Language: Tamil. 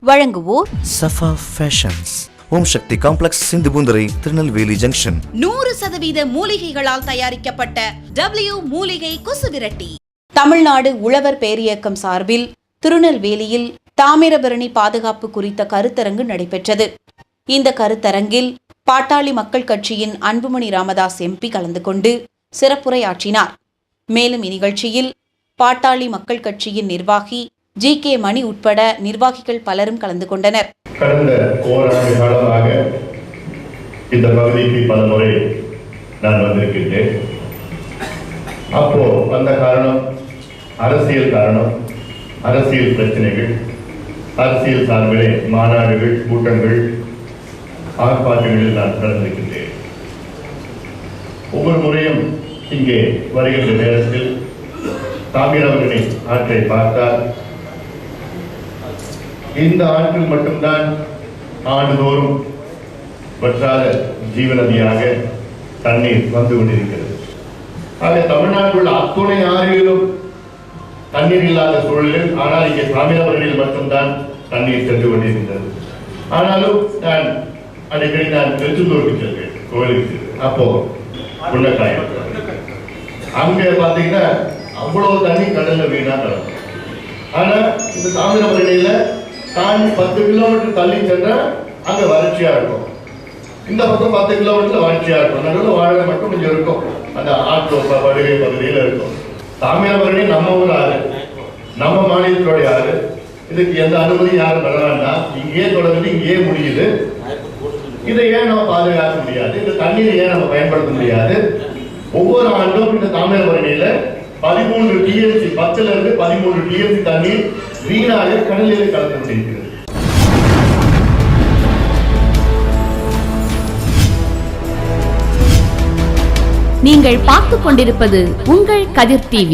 வழங்குவோர் சஃபா ஃபேஷன்ஸ், ஓம் சக்தி காம்ப்ளெக்ஸ், சிந்துபூந்தரை, திருநெல்வேலி ஜங்ஷன். 100% மூலிகைகளால் தயாரிக்கப்பட்ட W மூலிகை கொசு விரட்டி. தமிழ்நாடு உழவர் பேரியக்கம் சார்பில் திருநெல்வேலியில் தாமிரபரணி பாதுகாப்பு குறித்த கருத்தரங்கு நடைபெற்றது. இந்த கருத்தரங்கில் பாட்டாளி மக்கள் கட்சியின் அன்புமணி ராமதாஸ் MP கலந்து கொண்டு சிறப்புரையாற்றினார். மேலும் இந்நிகழ்ச்சியில் பாட்டாளி மக்கள் கட்சியின் நிர்வாகி GK மணி உட்பட நிர்வாகிகள் பலரும் கலந்து கொண்டனர். கடந்த ஓராண்டு காலமாக இந்த பகுதிக்கு பல முறை நான் வந்திருக்கின்றேன். அப்போ அந்த காரணம் அரசியல் காரணம், அரசியல் பிரச்சனைகள், அரசியல் சார்பிலே மாநாடுகள், கூட்டங்கள், ஆர்ப்பாட்டங்களில் நான் கலந்திருக்கின்றேன். ஒவ்வொரு முறையும் இங்கே வருகின்ற நேரத்தில் தாமிரபரணி ஆற்றை பார்த்தால் இந்த ஆற்றில் மட்டும்தான் ஆண்டுதோறும் வற்றாத ஜீவநதியாக தண்ணீர் வந்து கொண்டிருக்கிறது. ஆக தமிழ்நாட்டில் உள்ள அத்துணை ஆறுகளிலும் தண்ணீர் இல்லாத சூழலில், ஆனால் இங்கே தாமிரபரணியில் மட்டும்தான் தண்ணீர் சென்று கொண்டிருக்கிறது. ஆனாலும் நான் அடிக்கடி திருச்செந்தூருக்கு செல்வேன், கோயிலுக்கு. அப்போ புண்ணக்காயம் அங்க பாத்தீங்கன்னா அவ்வளவு தண்ணி கடல்ல வீணா கலக்கும். ஆனா இந்த தாமிரபரணியில தாண்டி 10 கிலோமீட்டர் தள்ளி சென்றா அங்க வறட்சியா இருக்கும். இந்த பக்கம் 10 கிலோமீட்டர்ல வறட்சியா இருக்கும். நடுவில் வாழை மட்டும் கொஞ்சம் இருக்கும், அந்த ஆற்று படுகை பகுதியில இருக்கும். தாமிரபரணி நம்ம ஊர் ஆறு, நம்ம மாநிலத்தினுடைய ஆறு. இதுக்கு எந்த அனுமதி யாரும் பெற வேண்டாம். இங்கேயே தொடர்ந்து இங்கேயே முடியுது. இதை ஏன் நம்ம பாதுகாக்க முடியாது? இந்த தண்ணீரை ஏன் நம்ம பயன்படுத்த முடியாது? ஒவ்வொரு ஆண்டும் இந்த தாமிரபரணியில 13 TMC, 10 இருந்து 13 TMC தண்ணீர் வீணாக கடலில் கலந்து கொண்டிருக்கிறது. நீங்கள் பார்த்துக் கொண்டிருப்பது உங்கள் கதிர் TV.